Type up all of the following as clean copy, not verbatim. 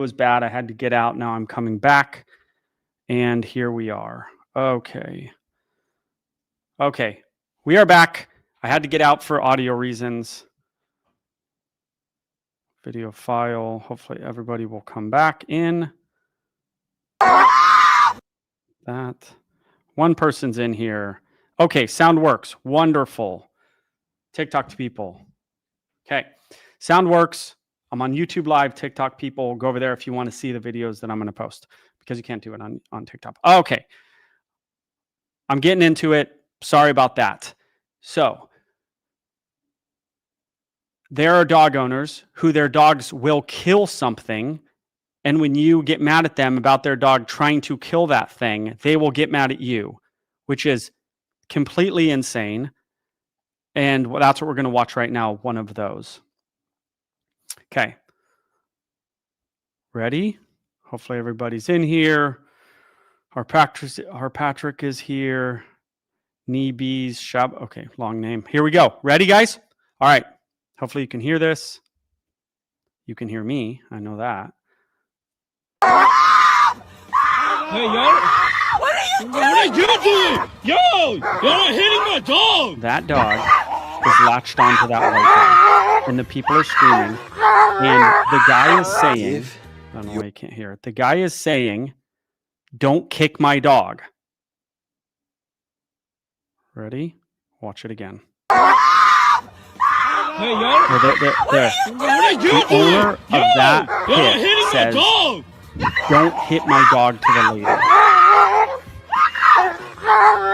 was bad. I had to get out. Now I'm coming back. And here we are. Okay. Okay. We are back. I had to get out for audio reasons. Video file. Hopefully everybody will come back in. That. One person's in here. Okay, sound works. Wonderful. TikTok to people. Okay. Sound works. I'm on YouTube Live, TikTok people. Go over there if you want to see the videos that I'm going to post, because you can't do it on TikTok. Okay. I'm getting into it. Sorry about that. So there are dog owners who their dogs will kill something. And when you get mad at them about their dog trying to kill that thing, they will get mad at you, which is completely insane. And that's what we're going to watch right now. One of those. Okay. Ready? Hopefully everybody's in here. Our Patrick is here. Neebies, Shab. Okay, long name. Here we go. Ready, guys? All right. Hopefully you can hear this. You can hear me. I know that. Hey, yo. What are you doing? Yo, you're hitting my dog. That dog is latched onto that white dog, and the people are screaming. And the guy is saying, I don't know why you can't hear it. The guy is saying, "Don't kick my dog." Ready? Watch it again. Hey, yo. The owner of that pit says, "Don't hit my dog," to the lady,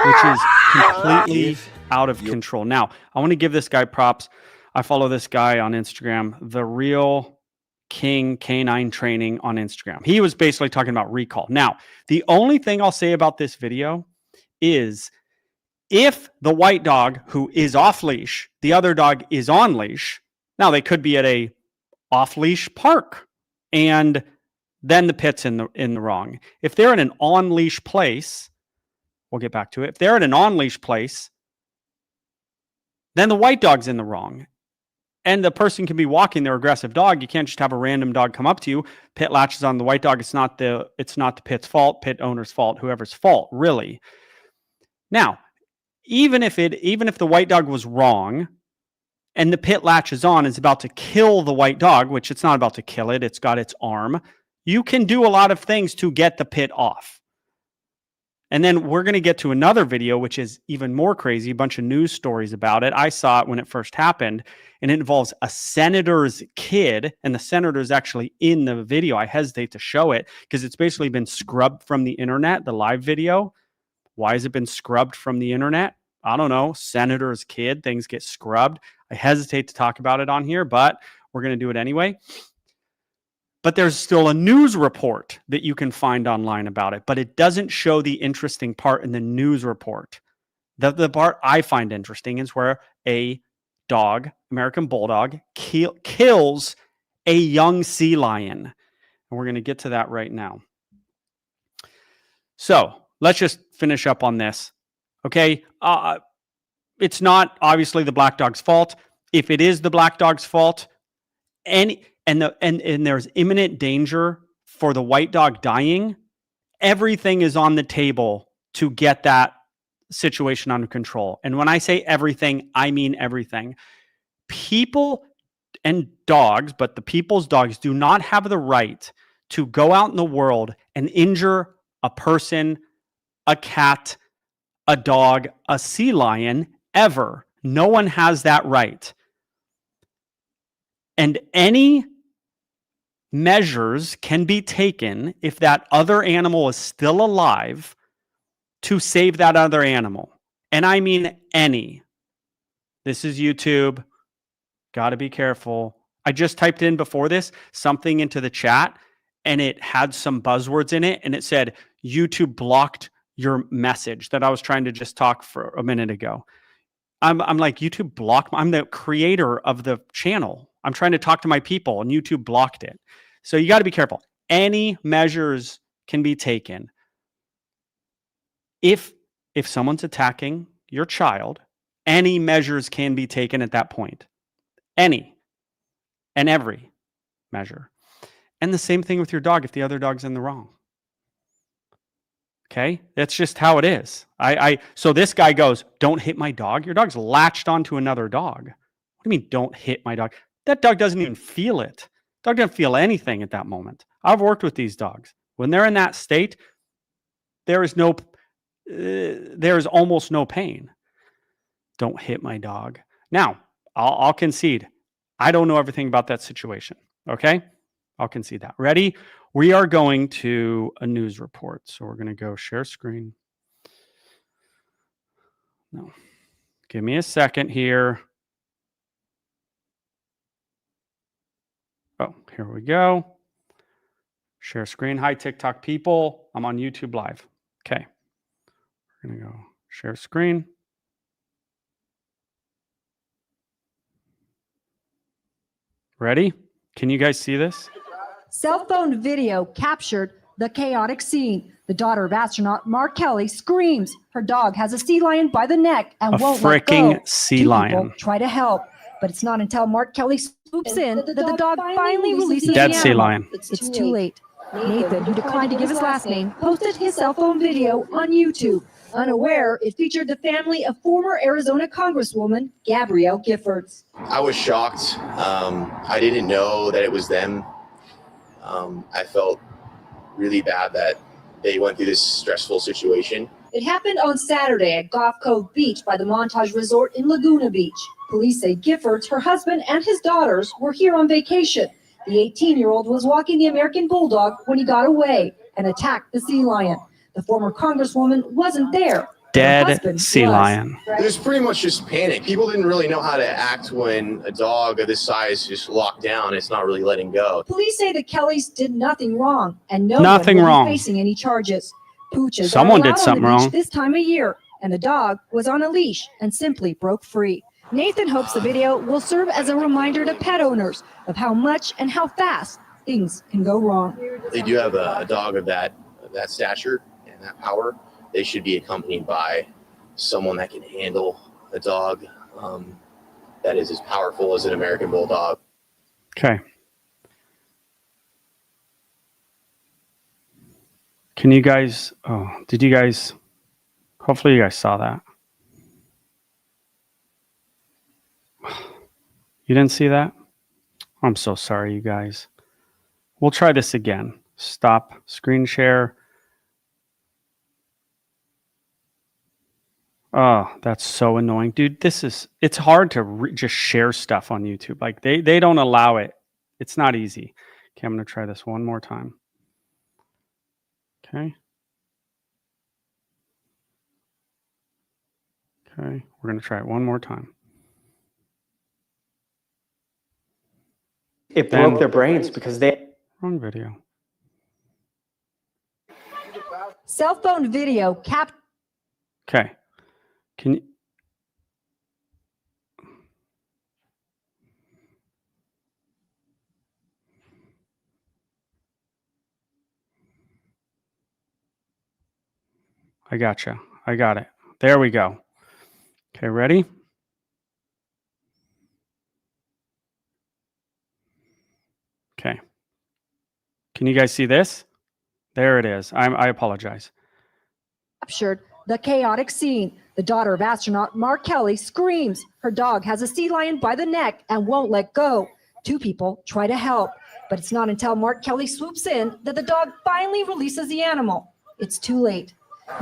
which is completely out of control. Now, I want to give this guy props. I follow this guy on Instagram, The Real King Canine Training on Instagram. He was basically talking about recall. Now, the only thing I'll say about this video is, if the white dog who is off leash, the other dog is on leash, now they could be at a off leash park, and then the pit's in the wrong. If they're in an on leash place, we'll get back to it. If they're in an on leash place, then the white dog's in the wrong. And the person can be walking their aggressive dog. You can't just have a random dog come up to you. Pit latches on the white dog. It's not the pit's fault, pit owner's fault, whoever's fault, really. Now, even if the white dog was wrong and the pit latches on, is about to kill the white dog, which it's not about to kill it, it's got its arm, you can do a lot of things to get the pit off. And then we're going to get to another video, which is even more crazy, a bunch of news stories about it. I saw it when it first happened, and it involves a senator's kid, and the senator is actually in the video. I hesitate to show it because it's basically been scrubbed from the internet, the live video. Why has it been scrubbed from the internet? I don't know. Senator's kid, things get scrubbed. I hesitate to talk about it on here, but we're going to do it anyway. But there's still a news report that you can find online about it, but it doesn't show the interesting part in the news report. The part I find interesting is where a dog, American Bulldog, kills a young sea lion. And we're going to get to that right now. So let's just finish up on this. Okay. It's not obviously the black dog's fault. If it is the black dog's fault, and there's imminent danger for the white dog dying, everything is on the table to get that situation under control. And when I say everything, I mean everything. People and dogs, but the people's dogs, do not have the right to go out in the world and injure a person, a cat, a dog, a sea lion, ever. No one has that right. And any measures can be taken if that other animal is still alive to save that other animal. And I mean any. This is YouTube. Got to be careful. I just typed in before this something into the chat, and it had some buzzwords in it, and it said YouTube blocked your message that I was trying to just talk for a minute ago. I'm like, YouTube blocked. I'm the creator of the channel. I'm trying to talk to my people, and YouTube blocked it. So you got to be careful. Any measures can be taken. If someone's attacking your child, any measures can be taken at that point. Any and every measure. And the same thing with your dog if the other dog's in the wrong. Okay, that's just how it is. So this guy goes, "Don't hit my dog." Your dog's latched onto another dog. What do you mean, don't hit my dog? That dog doesn't even feel it. Dog doesn't feel anything at that moment. I've worked with these dogs. When they're in that state, there is almost no pain. Don't hit my dog. Now, I'll concede. I don't know everything about that situation. Okay, I'll concede that. Ready? We are going to a news report. So we're going to go share screen. No. Give me a second here. Oh, here we go. Share screen. Hi, TikTok people. I'm on YouTube Live. Okay. We're going to go share screen. Ready? Can you guys see this? Cell phone video captured the chaotic scene. The daughter of astronaut Mark Kelly screams. Her dog has a sea lion by the neck and won't let go. Freaking sea lion. Try to help, but it's not until Mark Kelly swoops in that the dog finally releases dead the sea animal. lion. It's too late. Nathan, who declined to give his last name, posted his cell phone video on YouTube. Unaware, it featured the family of former Arizona Congresswoman Gabrielle Giffords. I was shocked. I didn't know that it was them. I felt really bad that they went through this stressful situation. It happened on Saturday at Gulf Cove Beach by the Montage Resort in Laguna Beach. Police say Giffords, her husband, and his daughters were here on vacation. The 18-year-old was walking the American Bulldog when he got away and attacked the sea lion. The former Congresswoman wasn't there. Dead sea lion. It was pretty much just panic. People didn't really know how to act when a dog of this size just locked down. It's not really letting go. Police say the Kellys did nothing wrong, and no Nothing one will wrong. be facing any charges. Pooches Someone are did allowed something on the beach wrong. this time of year, and the dog was on a leash and simply broke free. Nathan hopes the video will serve as a reminder to pet owners of how much and how fast things can go wrong. They do have a dog of that stature and that power. They should be accompanied by someone that can handle a dog that is as powerful as an American Bulldog. Okay. Can you guys, did you guys, hopefully you guys saw that. You didn't see that? I'm so sorry, you guys. We'll try this again. Stop screen share. Oh, that's so annoying. Dude, it's hard to just share stuff on YouTube. Like they don't allow it. It's not easy. Okay, I'm going to try this one more time. Okay. Okay, we're going to try it one more time. It broke their brains because they... Wrong video. Cell phone video captured. Okay. Can you... I gotcha. I got it. There we go. Okay, ready? Okay. Can you guys see this? There it is. I apologize. Captured the chaotic scene. The daughter of astronaut Mark Kelly screams. Her dog has a sea lion by the neck and won't let go. Two people try to help, but it's not until Mark Kelly swoops in that the dog finally releases the animal. It's too late.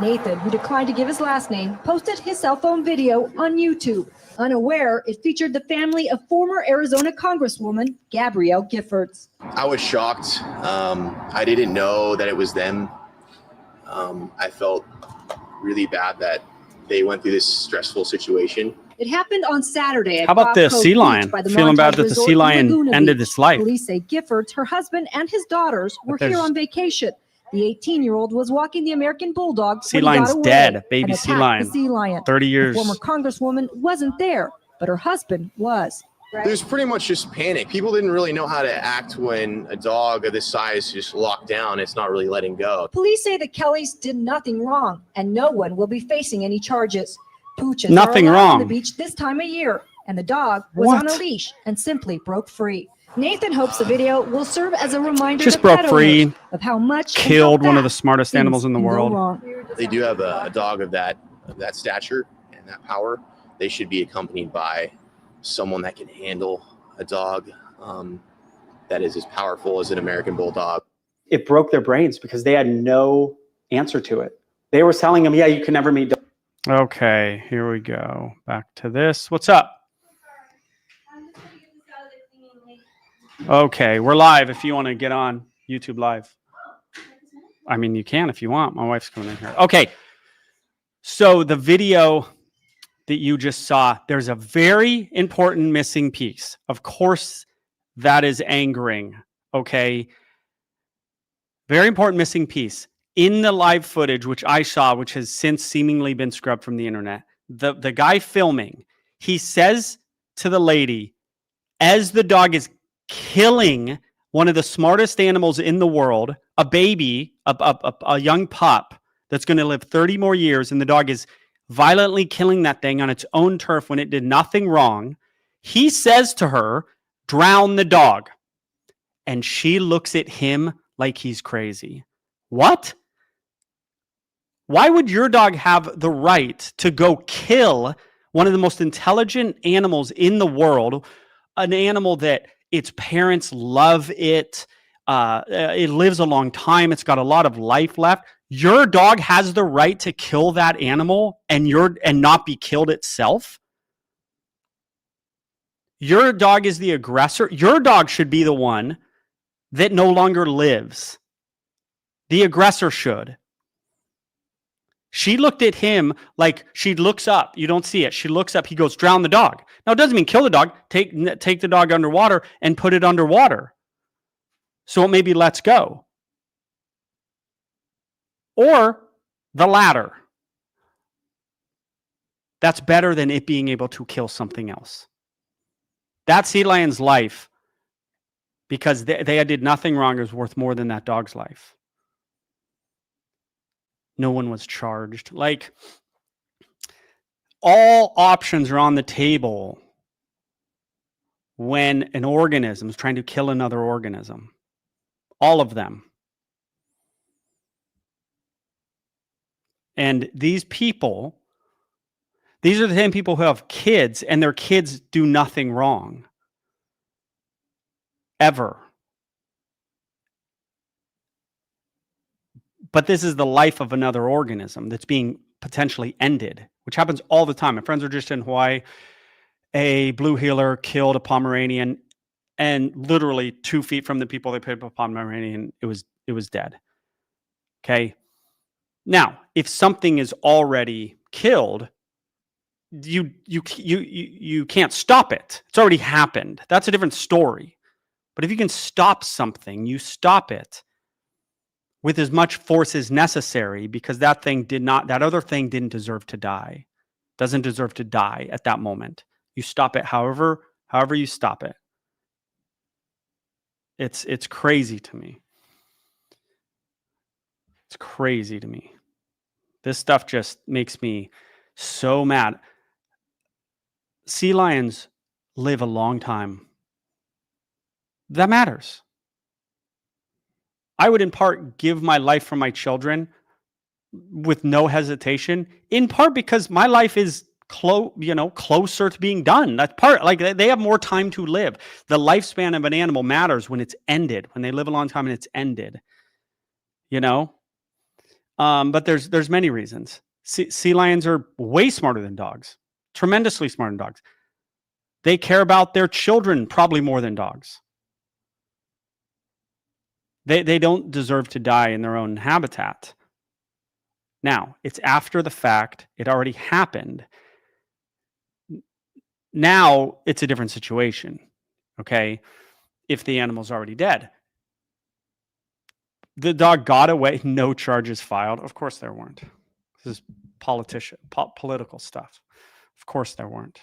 Nathan, who declined to give his last name, posted his cell phone video on YouTube. Unaware, it featured the family of former Arizona Congresswoman Gabrielle Giffords. I was shocked. I didn't know that it was them. I felt really bad that they went through this stressful situation. It happened on Saturday at How about the Gulf Cove sea Beach lion? by the Feeling bad Montage that the Resort sea in lion Laguna ended Beach. its life. Police say Giffords, her husband, and his daughters were here on vacation. The 18-year-old was walking the American Bulldog Sea when he got lion's away dead. Baby and sea attacked lion. the sea lion. 30 years. The former Congresswoman wasn't there, but her husband was. It was pretty much just panic. People didn't really know how to act when a dog of this size just locked down. It's not really letting go. Police say the Kellys did nothing wrong, and no one will be facing any charges. Pooches Nothing are allowed wrong. on the beach this time of year, and the dog was on a leash and simply broke free. Nathan hopes the video will serve as a reminder Just to broke pet free, owners of how much and how killed one of the fast smartest things animals in the can go world. wrong. They do have a dog of that stature and that power. They should be accompanied by someone that can handle a dog that is as powerful as an American bulldog. It broke their brains because they had no answer to it. They were telling them, yeah, you can never meet. Okay, here we go. Back to this. What's up? Okay, we're live if you want to get on YouTube Live. I mean, you can if you want. My wife's coming in here. Okay, so the video that you just saw, there's a very important missing piece. Of course, that is angering, okay? Very important missing piece. In the live footage, which I saw, which has since seemingly been scrubbed from the internet, the guy filming, he says to the lady, as the dog is killing one of the smartest animals in the world, a baby, a young pup that's going to live 30 more years, and the dog is violently killing that thing on its own turf when it did nothing wrong. He says to her, drown the dog. And she looks at him like he's crazy. What? Why would your dog have the right to go kill one of the most intelligent animals in the world, an animal that its parents love it, it lives a long time, it's got a lot of life left? Your dog has the right to kill that animal and not be killed itself? Your dog is the aggressor. Your dog should be the one that no longer lives. The aggressor should. She looked at him like she looks up. You don't see it. She looks up. He goes, drown the dog. Now, it doesn't mean kill the dog. Take the dog underwater and put it underwater so it maybe lets go. Or the latter. That's better than it being able to kill something else. That sea lion's life, because they did nothing wrong, is worth more than that dog's life. No one was charged. Like, all options are on the table when an organism is trying to kill another organism. All of them. And these people, these are the same people who have kids, and their kids do nothing wrong. Ever. But this is the life of another organism that's being potentially ended, which happens all the time. My friends are just in Hawaii. A blue heeler killed a Pomeranian, and literally 2 feet from the people they picked up a Pomeranian, it was dead. Okay. Now, if something is already killed, you can't stop it. It's already happened. That's a different story. But if you can stop something, you stop it with as much force as necessary, because that other thing didn't deserve to die. Doesn't deserve to die at that moment. You stop it however you stop it. It's crazy to me. It's crazy to me. This stuff just makes me so mad. Sea lions live a long time. That matters. I would in part give my life for my children with no hesitation, in part because my life is closer to being done. That's part, like, they have more time to live. The lifespan of an animal matters when it's ended, when they live a long time and it's ended, but there's many reasons. Sea lions are way smarter than dogs, tremendously smarter than dogs. They care about their children probably more than dogs. They don't deserve to die in their own habitat. Now, it's after the fact. It already happened. Now, it's a different situation, okay? If the animal's already dead. The dog got away, no charges filed. Of course there weren't. This is political stuff. Of course there weren't.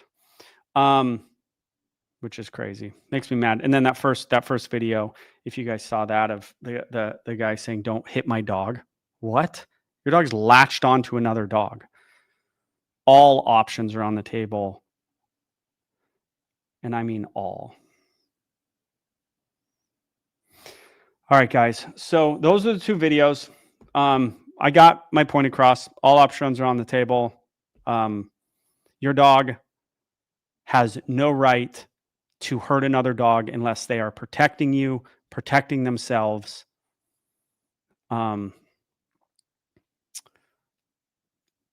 Which is crazy. Makes me mad. And then that first video, if you guys saw that, of the guy saying, "Don't hit my dog." What? Your dog's latched onto another dog. All options are on the table. And I mean all. All right, guys. So those are the two videos. I got my point across. All options are on the table. Your dog has no right to hurt another dog unless they are protecting you, protecting themselves. You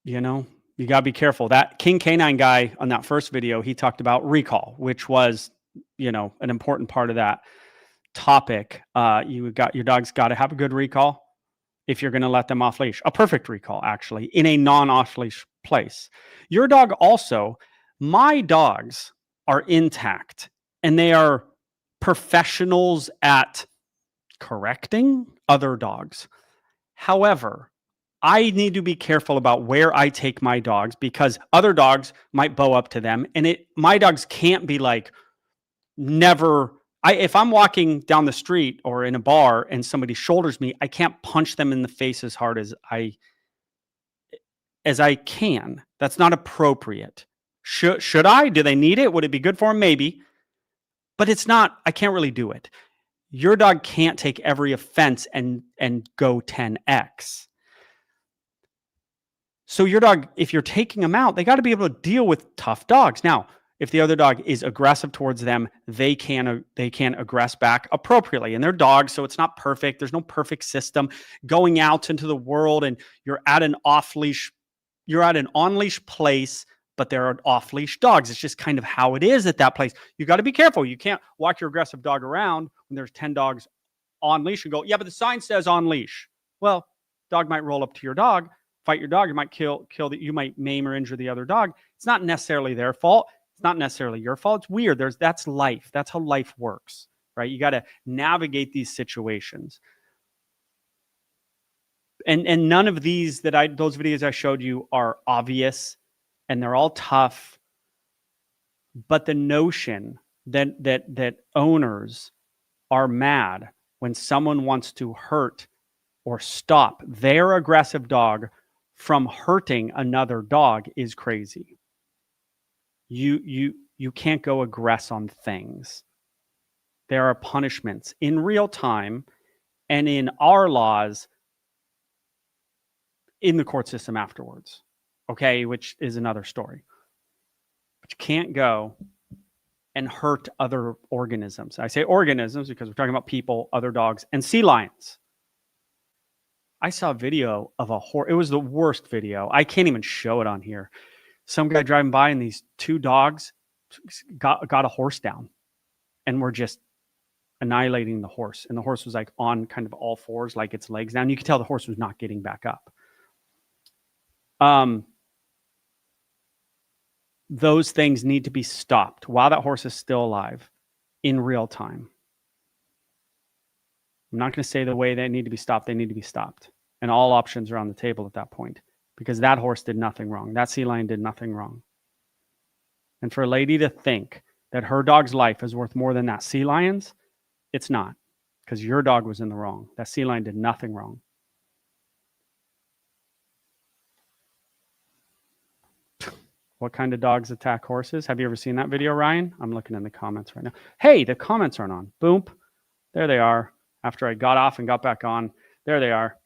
know, you got to be careful. That King Canine guy on that first video, he talked about recall, which was, you know, an important part of that topic. Your dog's got to have a good recall if you're going to let them off leash. A perfect recall, actually, in a non-off leash place. Your dog also, my dogs are intact and they are professionals at correcting other dogs. However, I need to be careful about where I take my dogs because other dogs might bow up to them, and my dogs can't be like never. If I'm walking down the street or in a bar and somebody shoulders me, I can't punch them in the face as hard as I can. That's not appropriate. Should I? Do they need it? Would it be good for them? Maybe, but it's not. I can't really do it. Your dog can't take every offense and go 10x. So your dog, if you're taking them out, they got to be able to deal with tough dogs. Now, if the other dog is aggressive towards them, they can aggress back appropriately. And they're dogs, so it's not perfect. There's no perfect system. Going out into the world and you're at an off-leash, you're at an on-leash place, but there are off-leash dogs. It's just kind of how it is at that place. You got to be careful. You can't walk your aggressive dog around when there's 10 dogs on leash and go, yeah, but the sign says on leash. Well, dog might roll up to your dog, fight your dog. You might you might maim or injure the other dog. It's not necessarily their fault. It's not necessarily your fault. It's weird. That's life. That's how life works, right? You got to navigate these situations. And none of those videos I showed you are obvious, and they're all tough. But the notion that owners are mad when someone wants to hurt or stop their aggressive dog from hurting another dog is crazy. You can't go aggress on things. There are punishments in real time and in our laws in the court system afterwards. Okay, which is another story. But you can't go and hurt other organisms. I say organisms because we're talking about people, other dogs, and sea lions. I saw a video of a horse. It was the worst video. I can't even show it on here. Some guy driving by and these two dogs got a horse down and were just annihilating the horse. And the horse was like on kind of all fours, like its legs down. You could tell the horse was not getting back up. Those things need to be stopped while that horse is still alive in real time. I'm not going to say the way they need to be stopped. They need to be stopped. And all options are on the table at that point because that horse did nothing wrong. That sea lion did nothing wrong. And for a lady to think that her dog's life is worth more than that sea lion's, it's not, because your dog was in the wrong. That sea lion did nothing wrong. What kind of dogs attack horses? Have you ever seen that video, Ryan? I'm looking in the comments right now. Hey, the comments aren't on. Boom. There they are. After I got off and got back on, there they are.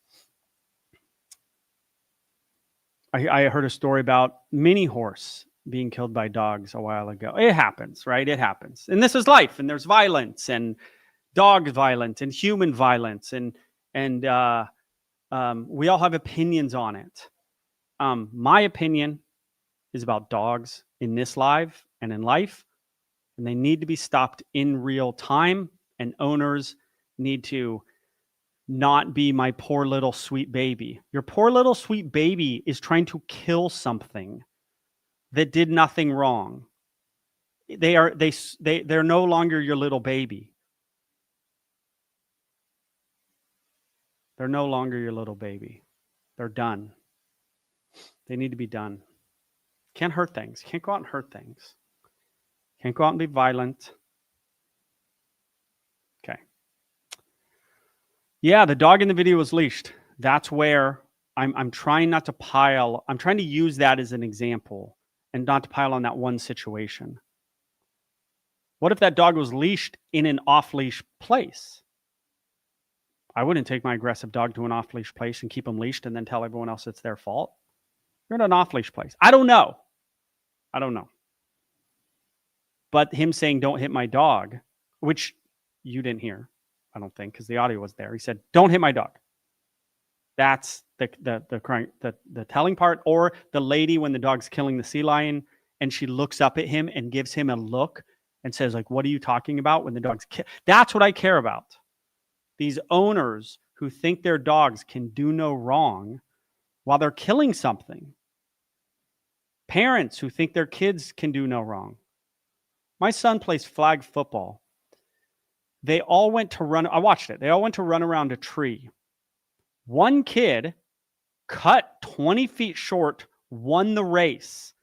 I heard a story about mini horse being killed by dogs a while ago. It happens, right? It happens. And this is life. And there's violence and dog violence and human violence. And we all have opinions on it. My opinion is about dogs in this life and in life. And they need to be stopped in real time. And owners need to not be my poor little sweet baby. Your poor little sweet baby is trying to kill something that did nothing wrong. They're no longer your little baby. They're no longer your little baby. They're done. They need to be done. Can't hurt things. Can't go out and hurt things. Can't go out and be violent. Okay. Yeah, the dog in the video was leashed. That's where I'm trying not to pile. I'm trying to use that as an example and not to pile on that one situation. What if that dog was leashed in an off-leash place? I wouldn't take my aggressive dog to an off-leash place and keep them leashed and then tell everyone else it's their fault. You're in an off-leash place. I don't know. But him saying, don't hit my dog, which you didn't hear, I don't think, because the audio was there. He said, don't hit my dog. That's the telling part. Or the lady when the dog's killing the sea lion and she looks up at him and gives him a look and says, like, what are you talking about when the dog's That's what I care about. These owners who think their dogs can do no wrong while they're killing something. Parents who think their kids can do no wrong. My son plays flag football. They all went to run. I watched it. They all went to run around a tree. One kid cut 20 feet short, won the race.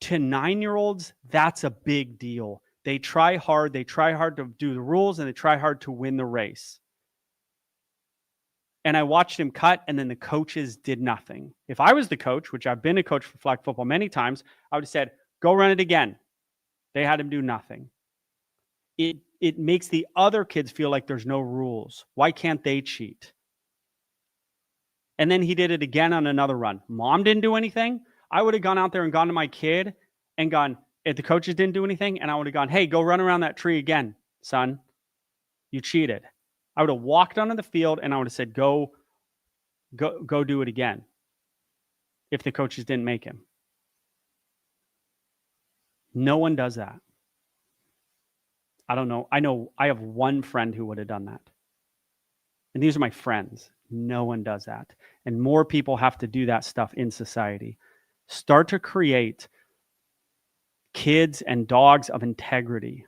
To 9-year-olds, that's a big deal. They try hard. They try hard to do the rules, and they try hard to win the race. And I watched him cut, and then the coaches did nothing. If I was the coach, which I've been a coach for flag football many times, I would have said, go run it again. They had him do nothing. It makes the other kids feel like there's no rules. Why can't they cheat? And then he did it again on another run. Mom didn't do anything. I would have gone out there and gone to my kid and gone, if the coaches didn't do anything, and I would have gone, hey, go run around that tree again, son. You cheated. I would have walked onto the field and I would have said, go do it again. If the coaches didn't make him. No one does that. I don't know. I know I have one friend who would have done that. And these are my friends. No one does that. And more people have to do that stuff in society. Start to create kids and dogs of integrity.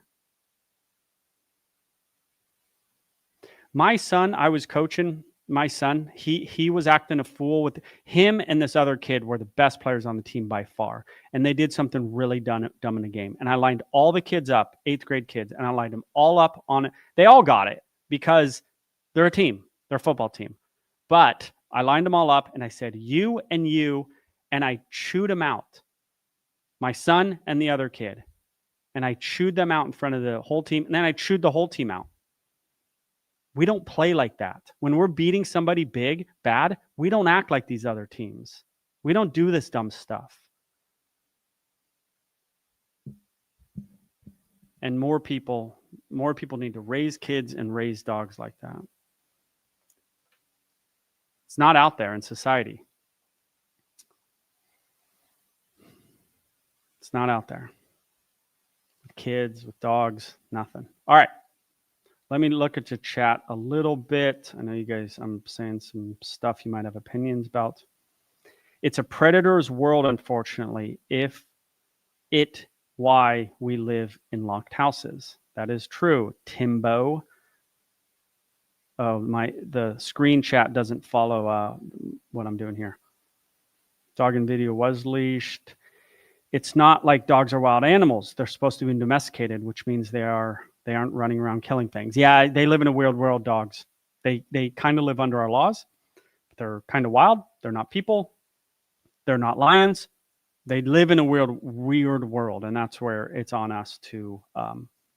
My son, I was coaching my son. He was acting a fool with him, and this other kid were the best players on the team by far. And they did something really dumb in the game. And I lined all the kids up, 8th grade kids, and I lined them all up on it. They all got it because they're a team. They're a football team. But I lined them all up and I said, you, and I chewed them out. My son and the other kid. And I chewed them out in front of the whole team. And then I chewed the whole team out. We don't play like that. When we're beating somebody big, bad, we don't act like these other teams. We don't do this dumb stuff. And more people need to raise kids and raise dogs like that. It's not out there in society. It's not out there. With kids, with dogs, nothing. All right. Let me look at your chat a little bit. I know you guys, I'm saying some stuff you might have opinions about. It's a predator's world, unfortunately, why we live in locked houses. That is true. Timbo. Oh, the screen chat doesn't follow what I'm doing here. Dog in video was leashed. It's not like dogs are wild animals. They're supposed to be domesticated, which means they aren't running around killing things. Yeah, they live in a weird world, dogs. They kind of live under our laws. They're kind of wild. They're not people. They're not lions. They live in a weird world, and that's where it's on us to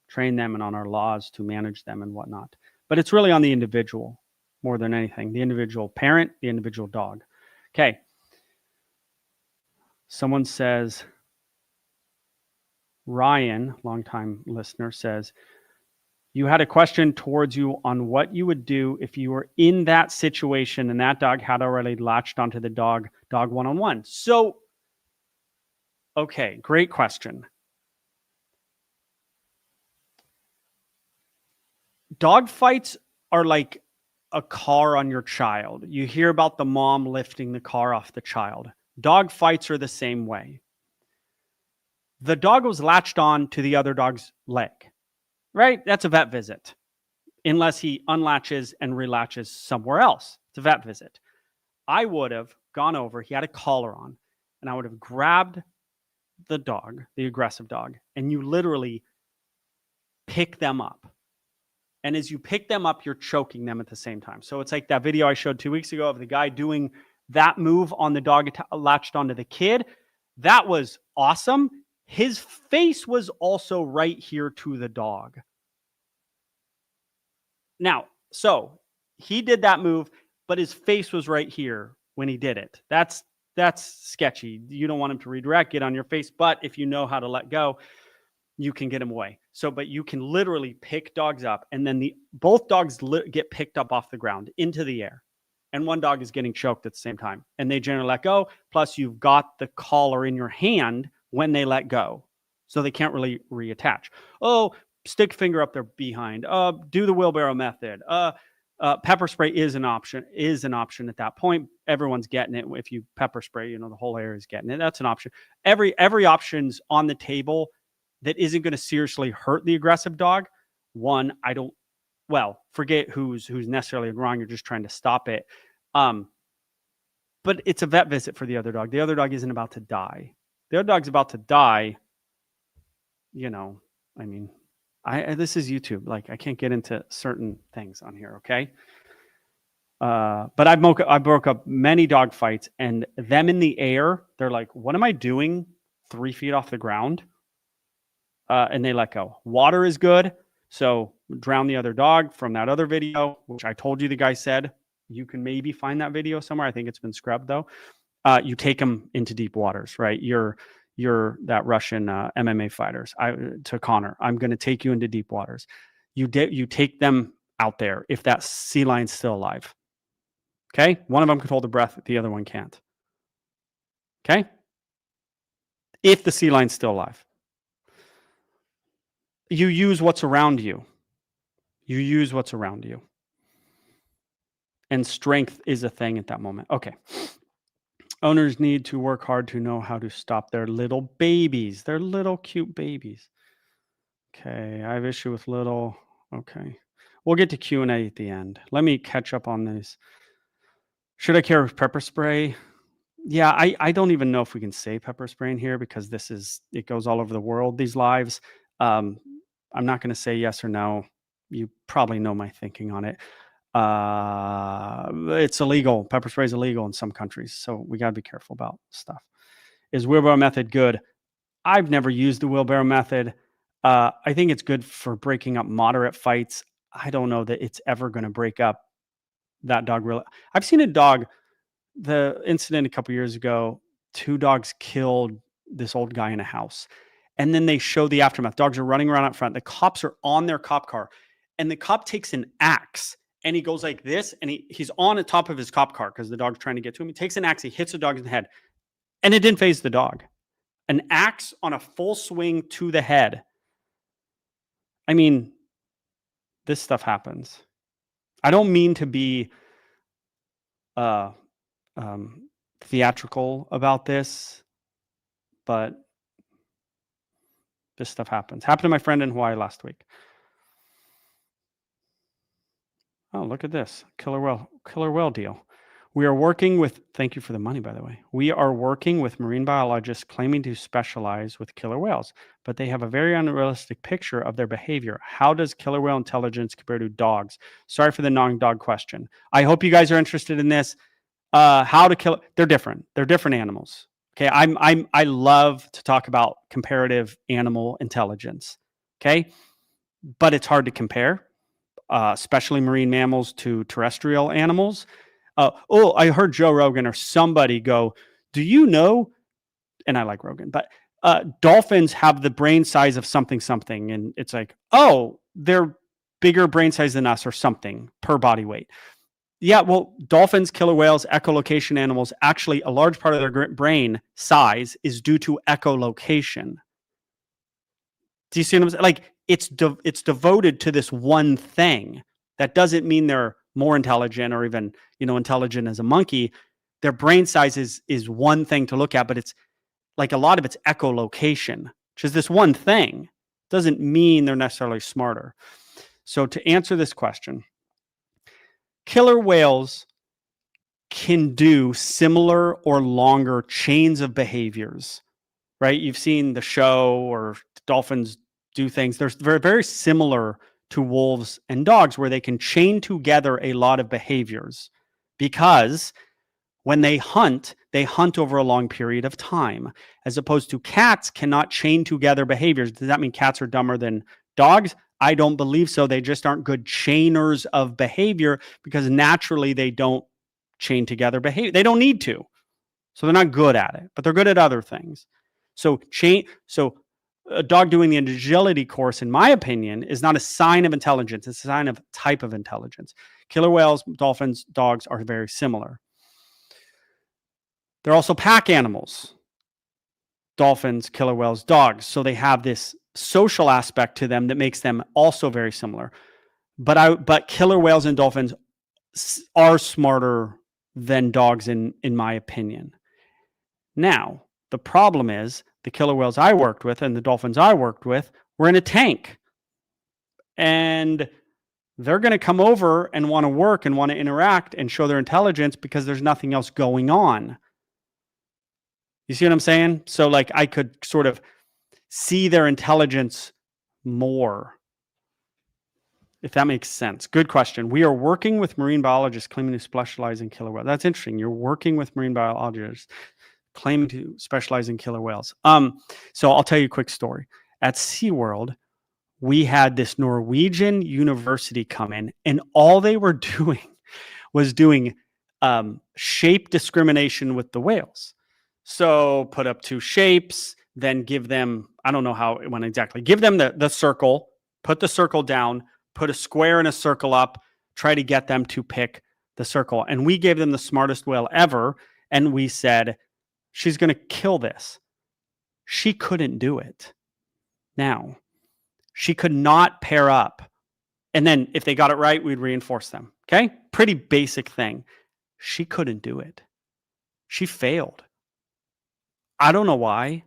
train them and on our laws to manage them and whatnot. But it's really on the individual more than anything. The individual parent, the individual dog. Okay. Someone says, Ryan, longtime listener, says, you had a question towards you on what you would do if you were in that situation and that dog had already latched onto the dog one-on-one. So, okay, great question. Dog fights are like a car on your child. You hear about the mom lifting the car off the child. Dog fights are the same way. The dog was latched on to the other dog's leg, right? That's a vet visit, unless he unlatches and relatches somewhere else. It's a vet visit. I would have gone over, he had a collar on, and I would have grabbed the dog, the aggressive dog, and you literally pick them up. And as you pick them up, you're choking them at the same time. So it's like that video I showed 2 weeks ago of the guy doing that move on the dog latched onto the kid. That was awesome. His face was also right here to the dog. Now, so he did that move, but his face was right here when he did it. That's sketchy. You don't want him to redirect, get on your face. But if you know how to let go, you can get him away. So, but you can literally pick dogs up, and then both dogs get picked up off the ground into the air. And one dog is getting choked at the same time. And they generally let go. Plus, you've got the collar in your hand when they let go. So they can't really reattach. Oh, stick finger up their behind. Do the wheelbarrow method. Pepper spray is an option at that point. Everyone's getting it. If you pepper spray, the whole area is getting it. That's an option. Every option's on the table that isn't going to seriously hurt the aggressive dog. One, forget who's necessarily wrong. You're just trying to stop it. But it's a vet visit for the other dog. The other dog isn't about to die. The other dog's about to die. This is YouTube. Like, I can't get into certain things on here. Okay. But I broke up many dog fights, and them in the air, they're like, what am I doing 3 feet off the ground? And they let go. Water is good. So drown the other dog from that other video, which I told you the guy said. You can maybe find that video somewhere. I think it's been scrubbed though. You take them into deep waters, right? You're that Russian MMA fighters. To Connor, I'm going to take you into deep waters. You take them out there if that sea lion's still alive. Okay? One of them can hold the breath, the other one can't. Okay? If the sea lion's still alive. You use what's around you. You use what's around you. And strength is a thing at that moment. Okay. Owners need to work hard to know how to stop their little babies. They're little cute babies. Okay. I have issue with little. Okay. We'll get to Q&A at the end. Let me catch up on this. Should I carry pepper spray? Yeah, I don't even know if we can say pepper spray in here because it goes all over the world, these lives. I'm not going to say yes or no. You probably know my thinking on it. It's illegal. Pepper spray is illegal in some countries. So we got to be careful about stuff. Is wheelbarrow method good? I've never used the wheelbarrow method. I think it's good for breaking up moderate fights. I don't know that it's ever going to break up that dog. I've seen a dog, the incident a couple years ago, 2 dogs killed this old guy in a house. And then they show the aftermath. Dogs are running around out front. The cops are on their cop car. And the cop takes an axe and he goes like this. And he's on the top of his cop car because the dog's trying to get to him. He takes an axe. He hits the dog in the head. And it didn't faze the dog. An axe on a full swing to the head. I mean, this stuff happens. I don't mean to be theatrical about this, but this stuff happens. Happened to my friend in Hawaii last week. Oh, look at this. Killer whale deal. We are working with, thank you for the money, by the way. We are working with marine biologists claiming to specialize with killer whales, but they have a very unrealistic picture of their behavior. How does killer whale intelligence compare to dogs? Sorry for the non-dog question. I hope you guys are interested in this. How to kill, they're different. They're different animals. Okay. I love to talk about comparative animal intelligence. Okay. But it's hard to compare, especially marine mammals to terrestrial animals. I heard Joe Rogan or somebody go, do you know, and I like Rogan, but dolphins have the brain size of something. And it's like, oh, they're bigger brain size than us or something per body weight. Yeah, well, dolphins, killer whales, echolocation animals, actually a large part of their brain size is due to echolocation. Do you see what I'm saying? Like it's devoted to this one thing. That doesn't mean they're more intelligent or even, intelligent as a monkey. Their brain size is one thing to look at, but it's like a lot of it's echolocation, which is this one thing. Doesn't mean they're necessarily smarter. So to answer this question, killer whales can do similar or longer chains of behaviors, right? You've seen the show or dolphins do things. They're very, very similar to wolves and dogs where they can chain together a lot of behaviors because when they hunt over a long period of time, as opposed to cats cannot chain together behaviors. Does that mean cats are dumber than dogs? I don't believe so. They just aren't good chainers of behavior because naturally they don't chain together behavior. They don't need to. So they're not good at it, but they're good at other things. So a dog doing the agility course, in my opinion, is not a sign of intelligence. It's a sign of type of intelligence. Killer whales, dolphins, dogs are very similar. They're also pack animals. Dolphins, killer whales, dogs. So they have this social aspect to them that makes them also very similar. But killer whales and dolphins are smarter than dogs in my opinion. Now, the problem is the killer whales I worked with and the dolphins I worked with were in a tank. And they're going to come over and want to work and want to interact and show their intelligence because there's nothing else going on. You see what I'm saying? So like I could sort of see their intelligence more, if that makes sense. Good question. We are working with marine biologists claiming to specialize in killer whales. That's interesting. You're working with marine biologists claiming to specialize in killer whales. So I'll tell you a quick story. At SeaWorld, we had this Norwegian university come in, and all they were doing was doing shape discrimination with the whales. So put up 2 shapes, then give them, I don't know how it went exactly, give them the circle, put the circle down, put a square and a circle up, try to get them to pick the circle. And we gave them the smartest whale ever, and we said, she's going to kill this. She couldn't do it. Now, she could not pair up. And then if they got it right, we'd reinforce them. Okay? Pretty basic thing. She couldn't do it. She failed. I don't know why.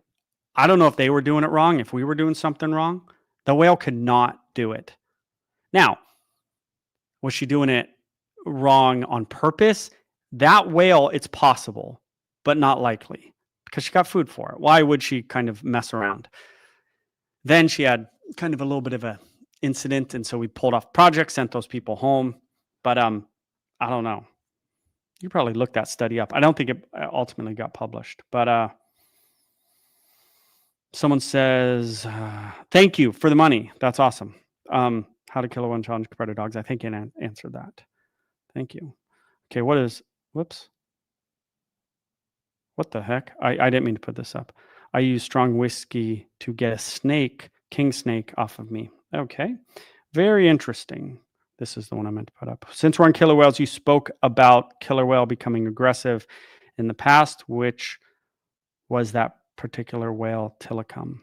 I don't know if they were doing it wrong, if we were doing something wrong. The whale could not do it. Now, was she doing it wrong on purpose? That whale, it's possible, but not likely because she got food for it. Why would she kind of mess around? Then she had kind of a little bit of a incident, and so we pulled off project, sent those people home. But I don't know. You probably looked that study up. I don't think it ultimately got published. But someone says, thank you for the money. That's awesome. How to kill a one challenge compared to dogs. I think you answered that. Thank you. Okay, whoops. What the heck? I didn't mean to put this up. I use strong whiskey to get a king snake off of me. Okay, very interesting. This is the one I meant to put up. Since we're on killer whales, you spoke about killer whale becoming aggressive in the past. Which was that particular whale, Tilikum?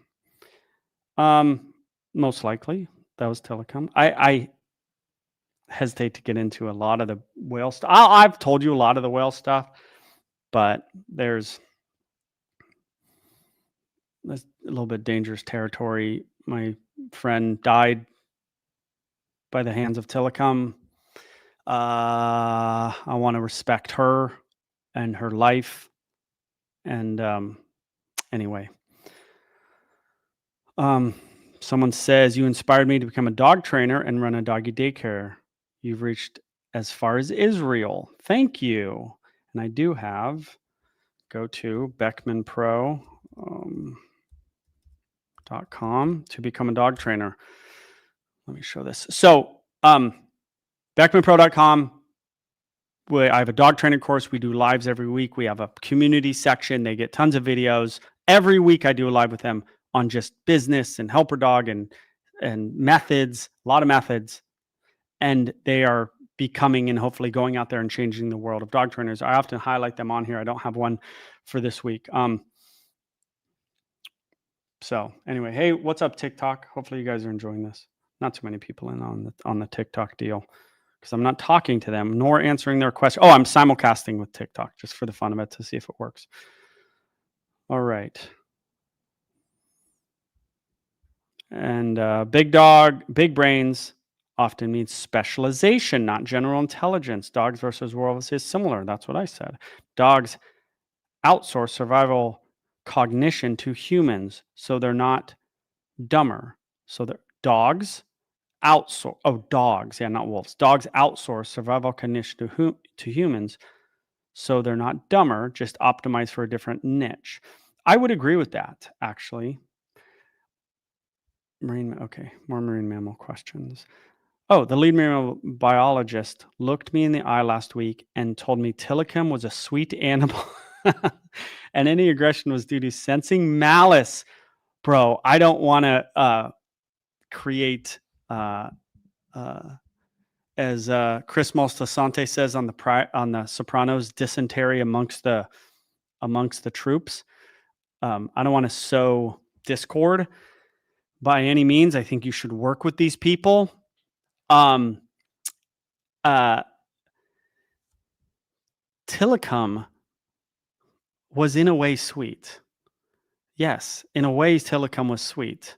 Most likely, that was Tilikum. I hesitate to get into a lot of the whale stuff. I've told you a lot of the whale stuff, but there's a little bit dangerous territory. My friend died by the hands of Tilikum. I want to respect her and her life. And anyway, someone says, you inspired me to become a dog trainer and run a doggy daycare. You've reached as far as Israel. Thank you. And I do have, go to beckmanpro.com to become a dog trainer. Let me show this. So beckmanpro.com, I have a dog training course. We do lives every week. We have a community section. They get tons of videos. Every week I do a live with them on just business and helper dog and methods, a lot of methods. And they are becoming and hopefully going out there and changing the world of dog trainers. I often highlight them on here. I don't have one for this week. So anyway, hey, what's up, TikTok? Hopefully you guys are enjoying this. Not too many people in on the TikTok deal because I'm not talking to them nor answering their questions. Oh, I'm simulcasting with TikTok just for the fun of it to see if it works. All right. And big brains often means specialization, not general intelligence. Dogs versus wolves is similar. That's what I said. Dogs outsource survival cognition to humans, so they're not dumber. So dogs outsource, dogs, yeah, not wolves. Dogs outsource survival cognition to humans, so they're not dumber, just optimized for a different niche. I would agree with that, actually. Okay, more marine mammal questions. Oh, the lead marine biologist looked me in the eye last week and told me Tilikum was a sweet animal and any aggression was due to sensing malice. Bro, I don't want to create, as Chris Moltisanti says on the Sopranos, dysentery amongst the troops. I don't want to sow discord by any means. I think you should work with these people. Tilikum was in a way sweet. Yes, in a way, Tilikum was sweet.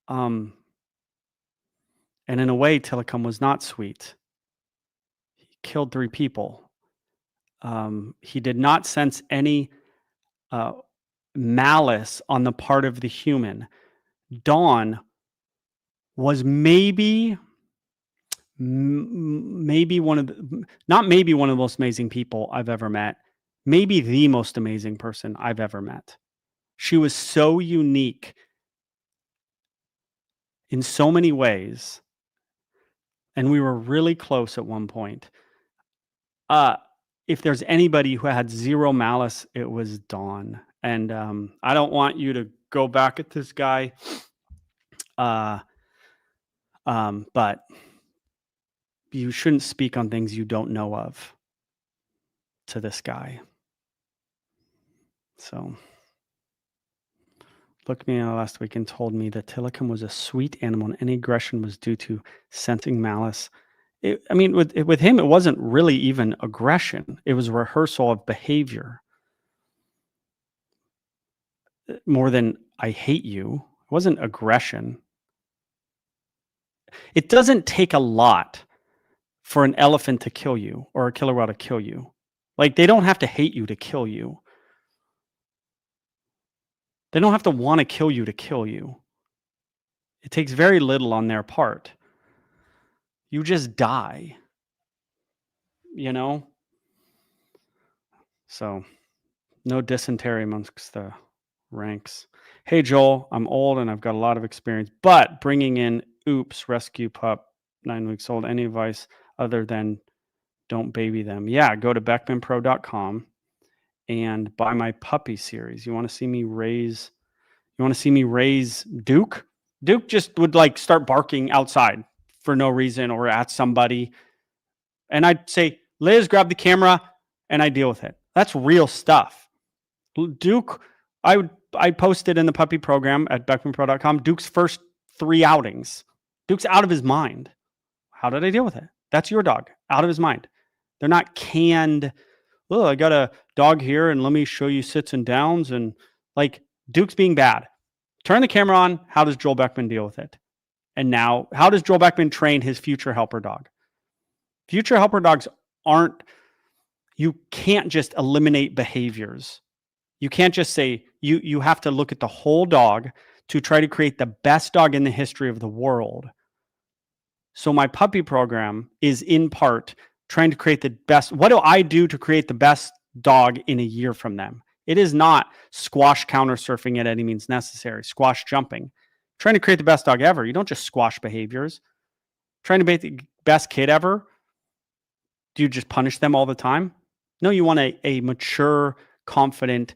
And in a way, Tilikum was not sweet. He killed 3 people. He did not sense any malice on the part of the human. Dawn was maybe one of the, not maybe one of the most amazing people I've ever met, maybe the most amazing person I've ever met. She was so unique in so many ways, and we were really close at one point. If there's anybody who had zero malice, it was Dawn. And I don't want you to go back at this guy, but you shouldn't speak on things you don't know of to this guy. So, looked me in the last week and told me that Tilikum was a sweet animal and any aggression was due to sensing malice. With him, it wasn't really even aggression. It was a rehearsal of behavior. More than I hate you. It wasn't aggression. It doesn't take a lot for an elephant to kill you or a killer whale to kill you. Like, they don't have to hate you to kill you. They don't have to want to kill you to kill you. It takes very little on their part. You just die. You know? So, no dysentery amongst the ranks. Hey, Joel, I'm old and I've got a lot of experience, but bringing in Oops, rescue pup, 9 weeks old, any advice other than don't baby them? Yeah, go to beckmanpro.com and buy my puppy series. You want to see me raise Duke? Duke just would like start barking outside for no reason or at somebody. And I'd say, Liz, grab the camera, and I deal with it. That's real stuff. Duke, I posted in the puppy program at beckmanpro.com, Duke's first 3 outings. Duke's out of his mind. How did I deal with it? That's your dog, out of his mind. They're not canned, oh, I got a dog here and let me show you sits and downs. And like, Duke's being bad. Turn the camera on. How does Joel Beckman deal with it? And now, how does Joel Beckman train his future helper dog? Future helper dogs you can't just eliminate behaviors. You can't just say, you have to look at the whole dog to try to create the best dog in the history of the world. So my puppy program is in part trying to create the best. What do I do to create the best dog in a year from them? It is not squash counter surfing at any means necessary, squash jumping. Trying to create the best dog ever. You don't just squash behaviors. Trying to make the best kid ever. Do you just punish them all the time? No, you want a mature, confident,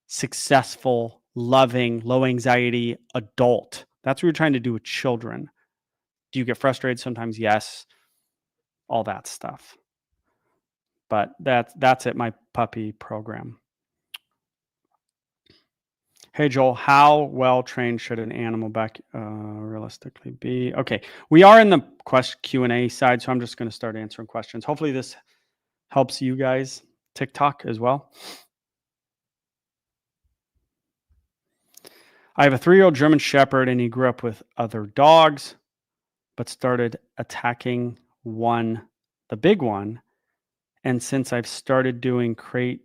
successful, loving, low anxiety adult. That's what you're trying to do with children. Do you get frustrated sometimes? Yes. All that stuff. But that's it, my puppy program. Hey, Joel, how well trained should an animal realistically be? Okay, we are in the Q&A side, so I'm just going to start answering questions. Hopefully this helps you guys. TikTok as well. I have a 3-year-old German Shepherd, and he grew up with other dogs, but started attacking the big one. And since I've started doing crate,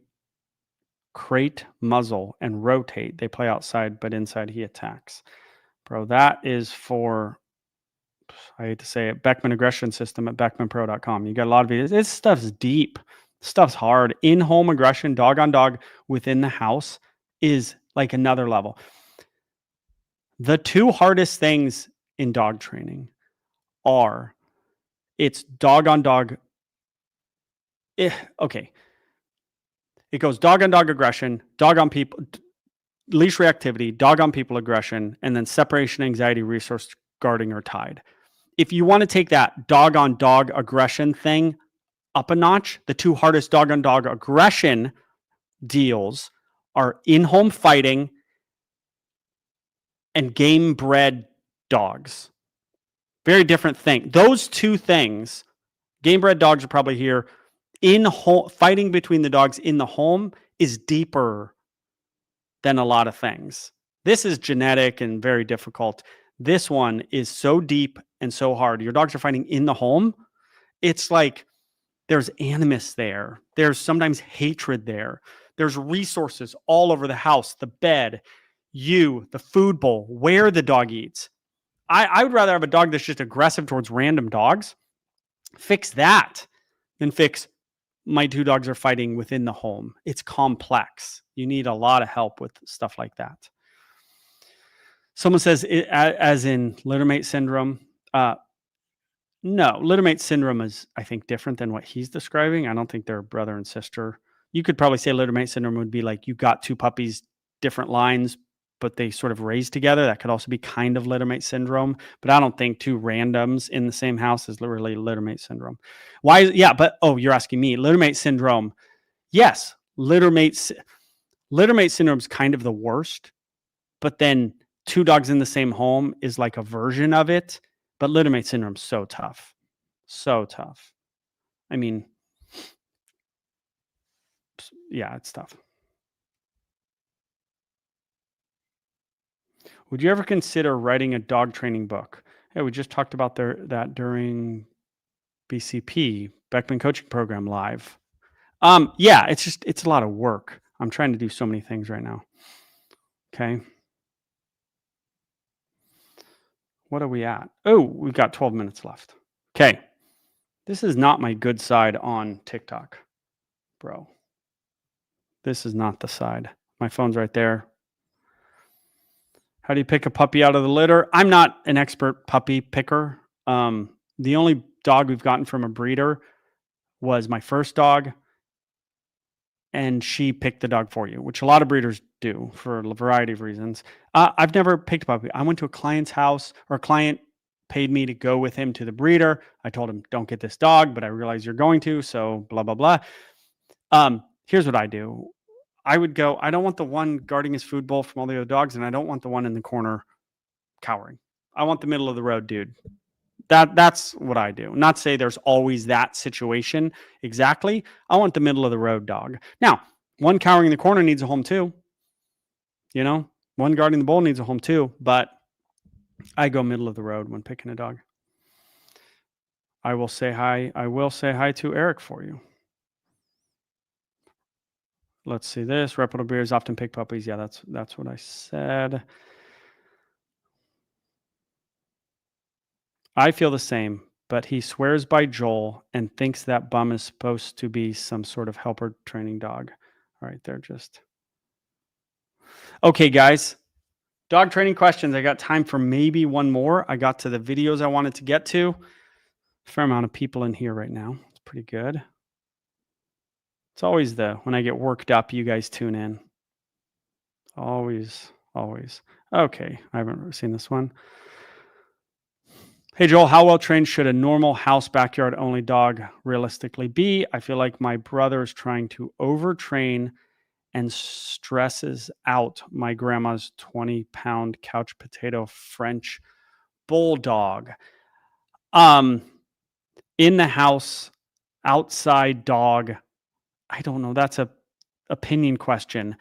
muzzle, and rotate, they play outside, but inside he attacks. Bro, that is for, I hate to say it, Beckman Aggression System at beckmanpro.com. You got a lot of videos. This stuff's deep. Stuff's hard. In-home aggression, dog on dog within the house is like another level. The two hardest things in dog training are it's dog on dog. Okay. It goes dog on dog aggression, dog on people, leash reactivity, dog on people aggression, and then separation anxiety, resource guarding are tied. If you want to take that dog on dog aggression thing up a notch, the two hardest dog on dog aggression deals are in-home fighting and game bred dogs. Very different thing. Those two things, game bred dogs are probably here. In home fighting between the dogs in the home is deeper than a lot of things. This is genetic and very difficult. This one is so deep and so hard. Your dogs are fighting in the home. It's like there's animus there. There's sometimes hatred there. There's resources all over the house, the bed, the food bowl, where the dog eats. I would rather have a dog that's just aggressive towards random dogs. Fix that than fix my two dogs are fighting within the home. It's complex. You need a lot of help with stuff like that. Someone says, as in littermate syndrome. No, littermate syndrome is, I think, different than what he's describing. I don't think they're brother and sister. You could probably say littermate syndrome would be like you got two puppies, different lines, but they sort of raised together. That could also be kind of littermate syndrome. But I don't think two randoms in the same house is literally littermate syndrome. Why? Yeah, but you're asking me. Littermate syndrome. Yes, littermate syndrome is kind of the worst. But then two dogs in the same home is like a version of it. But littermate syndrome is so tough. So tough. I mean, yeah, it's tough. Would you ever consider writing a dog training book? Hey, we just talked about that during BCP, Beckman Coaching Program Live. Yeah, it's a lot of work. I'm trying to do so many things right now. Okay. What are we at? Oh, we've got 12 minutes left. Okay. This is not my good side on TikTok, bro. This is not the side. My phone's right there. How do you pick a puppy out of the litter? I'm not an expert puppy picker. The only dog we've gotten from a breeder was my first dog, and she picked the dog for you, which a lot of breeders do for a variety of reasons. I've never picked a puppy. I went to a client's house, or a client paid me to go with him to the breeder. I told him, don't get this dog, but I realize you're going to, so blah, blah, blah. Here's what I do. I would go, I don't want the one guarding his food bowl from all the other dogs, and I don't want the one in the corner cowering. I want the middle of the road dude. That's what I do. Not to say there's always that situation exactly. I want the middle of the road dog. Now, one cowering in the corner needs a home too. You know, one guarding the bowl needs a home too, but I go middle of the road when picking a dog. I will say hi to Eric for you. Let's see this. Reputable breeders often pick puppies. Yeah, that's what I said. I feel the same, but he swears by Joel and thinks that Bum is supposed to be some sort of helper training dog. All right, they're just... Okay, guys. Dog training questions. I got time for maybe one more. I got to the videos I wanted to get to. Fair amount of people in here right now. It's pretty good. It's always when I get worked up, you guys tune in. Always, always. Okay, I haven't seen this one. Hey, Joel, how well trained should a normal house backyard only dog realistically be? I feel like my brother is trying to overtrain and stresses out my grandma's 20-pound couch potato French bulldog. In the house, outside dog, I don't know. That's a opinion question.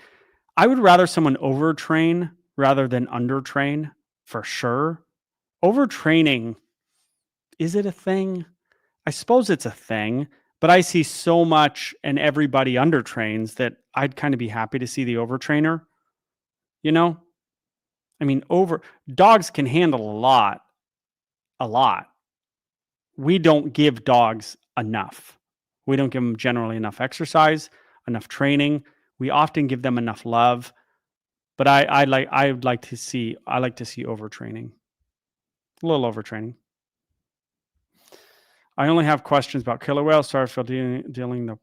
I would rather someone overtrain rather than undertrain, for sure. Overtraining, is it a thing? I suppose it's a thing, but I see so much and everybody undertrains that I'd kind of be happy to see the overtrainer. You know? I mean, dogs can handle a lot. A lot. We don't give dogs enough. We don't give them generally enough exercise, enough training. We often give them enough love, But I like to see overtraining. A little overtraining. I only have questions about killer whales. Sorry for dealing the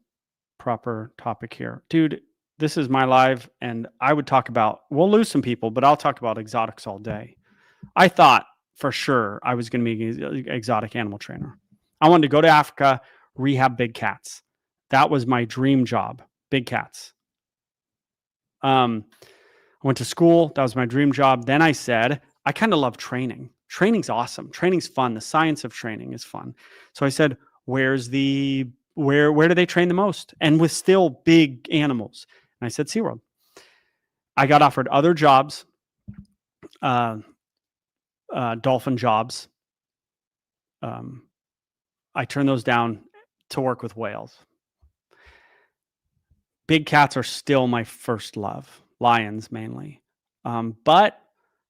proper topic here. Dude, this is my live, and I would talk about, we'll lose some people, but I'll talk about exotics all day. I thought for sure I was going to be an exotic animal trainer. I wanted to go to Africa, rehab big cats. That was my dream job, big cats. I went to school. That was my dream job. Then I said, I kind of love training. Training's awesome. Training's fun. The science of training is fun. So I said, where do they train the most? And with still big animals. And I said, SeaWorld. I got offered other jobs, dolphin jobs. I turned those down to work with whales. Big cats are still my first love, lions mainly. But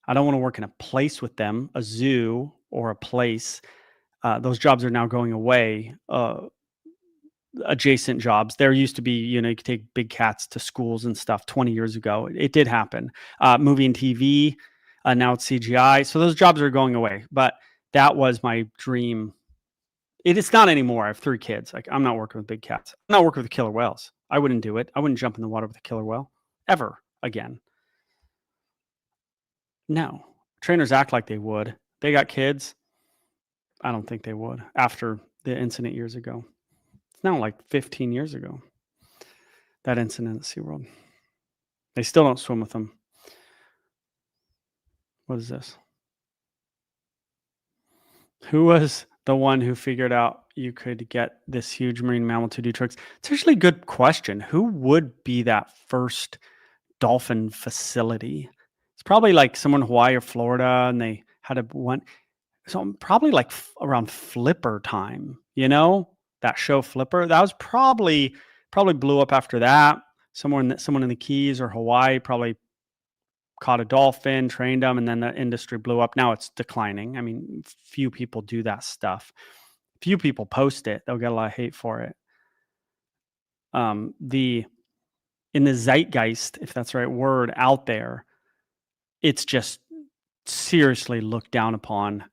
I don't want to work in a place with them, a zoo or a place. Those jobs are now going away. Adjacent jobs. There used to be, you could take big cats to schools and stuff 20 years ago. It did happen. Movie and TV, now it's CGI. So those jobs are going away. But that was my dream. It's not anymore. I have 3 kids. Like, I'm not working with big cats. I'm not working with killer whales. I wouldn't do it. I wouldn't jump in the water with a killer whale ever again. No. Trainers act like they would. They got kids. I don't think they would after the incident years ago. It's now like 15 years ago, that incident at SeaWorld. They still don't swim with them. What is this? Who was the one who figured out you could get this huge marine mammal to do tricks? It's actually a good question. Who would be that first dolphin facility? It's probably like someone in Hawaii or Florida, and they had one. So probably like around Flipper time, that show Flipper. That was probably blew up after that. Someone in the Keys or Hawaii probably caught a dolphin, trained them, and then the industry blew up. Now it's declining. I mean, few people do that stuff. Few people post it. They'll get a lot of hate for it. In the zeitgeist, if that's the right word, out there, it's just seriously looked down upon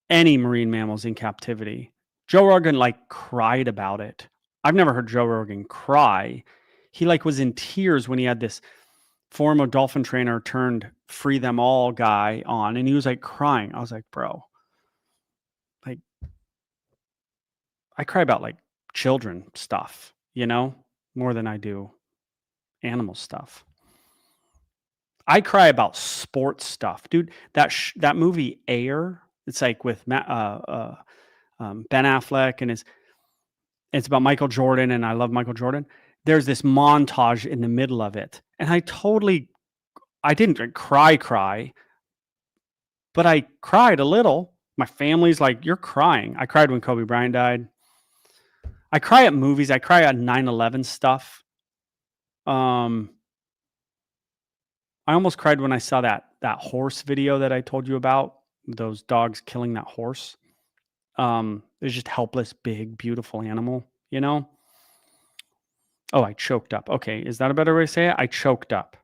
any marine mammals in captivity. Joe Rogan cried about it. I've never heard Joe Rogan cry. He was in tears when he had this former dolphin trainer turned free them all guy on, and he was crying. I was like, bro, I cry about children stuff, more than I do animal stuff. I cry about sports stuff, dude. That movie Air, it's with Ben Affleck, and it's about Michael Jordan, and I love Michael Jordan. There's this montage in the middle of it, and I didn't cry, but I cried a little. My family's like, you're crying. I cried when Kobe Bryant died. I cry at movies. I cry at 9/11 stuff. I almost cried when I saw that horse video that I told you about, those dogs killing that horse. It's just helpless, big, beautiful animal, Oh, I choked up. Okay, is that a better way to say it? I choked up.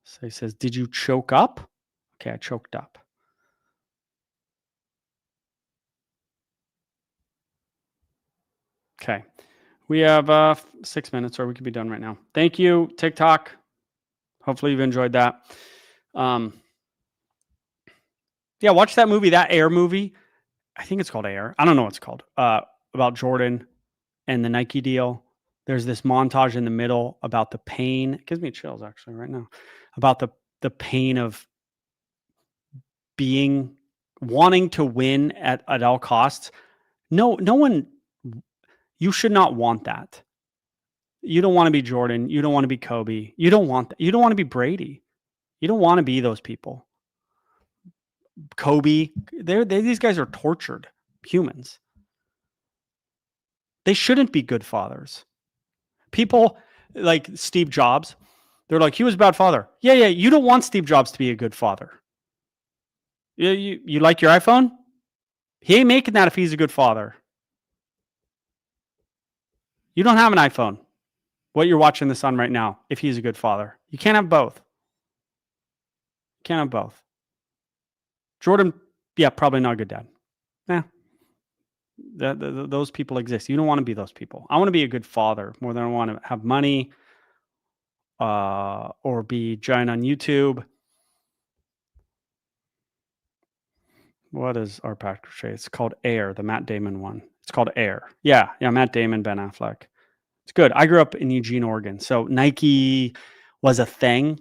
So he says, did you choke up? Okay, I choked up. Okay, we have 6 minutes, or we could be done right now. Thank you, TikTok. Hopefully you've enjoyed that. Yeah, watch that movie, that Air movie. I think it's called Air. I don't know what it's called. About Jordan and the Nike deal. There's this montage in the middle about the pain. It gives me chills actually right now. About the pain of wanting to win at all costs. No one, you should not want that. You don't want to be Jordan. You don't want to be Kobe. You don't want that. You don't want to be Brady. You don't want to be those people. Kobe, these guys are tortured humans. They shouldn't be good fathers. People like Steve Jobs, they're like, he was a bad father. Yeah, you don't want Steve Jobs to be a good father. You like your iPhone? He ain't making that if he's a good father. You don't have an iPhone. What you're watching this on right now, if he's a good father. You can't have both. Can't have both. Jordan, yeah, probably not a good dad. Nah. Those people exist. You don't want to be those people. I want to be a good father more than I want to have money or be giant on YouTube. What is our package? It's called Air, the Matt Damon one. It's called Air. Yeah, Matt Damon, Ben Affleck. It's good. I grew up in Eugene, Oregon. So Nike was a thing,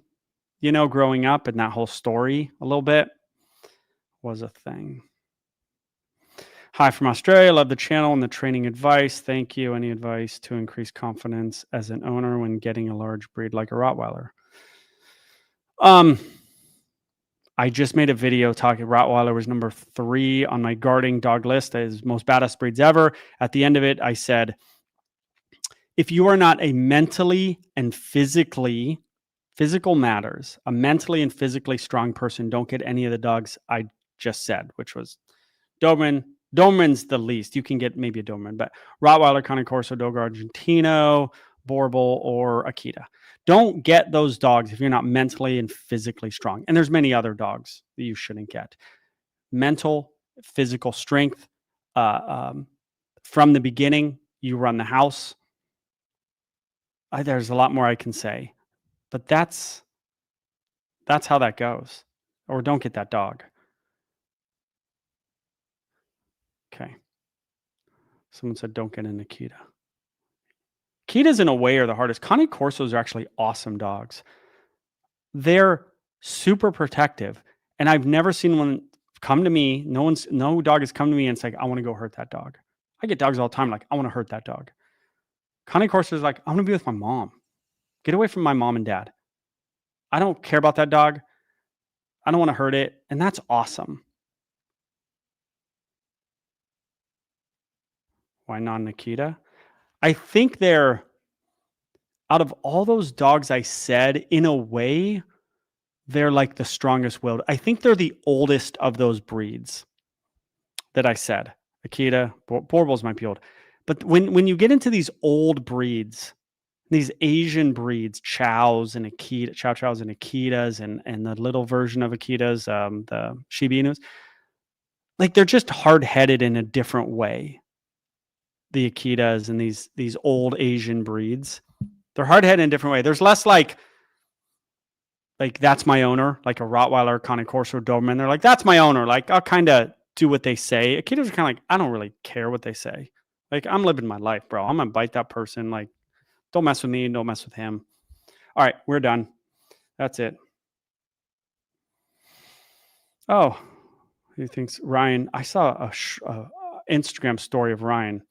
growing up, and that whole story a little bit was a thing. Hi from Australia. Love the channel and the training advice. Thank you. Any advice to increase confidence as an owner when getting a large breed like a Rottweiler? I just made a video talking Rottweiler was number 3 on my guarding dog list as most badass breeds ever. At the end of it, I said, if you are not a mentally and physical matters, a mentally and physically strong person, don't get any of the dogs I just said, which was Doberman. Doberman's the least. You can get maybe a Doberman, but Rottweiler, Cane Corso, Dogo Argentino, Borbal, or Akita. Don't get those dogs if you're not mentally and physically strong. And there's many other dogs that you shouldn't get. Mental, physical strength. From the beginning, you run the house. There's a lot more I can say, but that's how that goes. Or don't get that dog. Okay. Someone said don't get an Akita. Akitas in a way are the hardest. Cane Corsos are actually awesome dogs. They're super protective, and I've never seen one come to me. No dog has come to me and it's like, I want to go hurt that dog. I get dogs all the time like, I want to hurt that dog. Cane Corso is like, I want to be with my mom. Get away from my mom and dad. I don't care about that dog. I don't want to hurt it, and that's awesome. Why not an Akita? I think they're, out of all those dogs I said, in a way, they're like the strongest willed. I think they're the oldest of those breeds that I said. Akita, Borbals might be old. But when you get into these old breeds, these Asian breeds, Chows and Akita, Chows and Akitas, and the little version of Akitas, the Shiba Inus, like they're just hard-headed in a different way. The Akitas and these old Asian breeds, they're hard-headed in a different way. There's less like that's my owner, like a Rottweiler, Cane Corso, Doberman. They're like, that's my owner. Like, I'll kind of do what they say. Akitas are kind of like, I don't really care what they say. Like, I'm living my life, bro. I'm gonna bite that person. Like, don't mess with me. Don't mess with him. All right, we're done. That's it. Oh, who thinks Ryan? I saw a Instagram story of Ryan.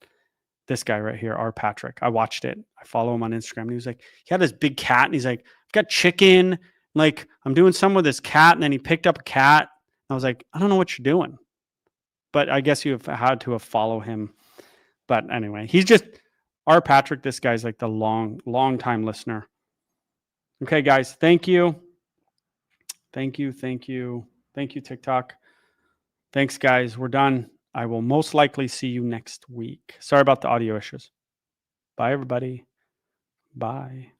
This guy right here, R. Patrick. I watched it. I follow him on Instagram. And he was like, he had this big cat, and he's like, I've got chicken. Like, I'm doing something with this cat, and then he picked up a cat. And I was like, I don't know what you're doing. But I guess you have had to have follow him. But anyway, he's just R. Patrick. This guy's like the long time listener. Okay, guys. Thank you. Thank you, TikTok. Thanks, guys. We're done. I will most likely see you next week. Sorry about the audio issues. Bye, everybody. Bye.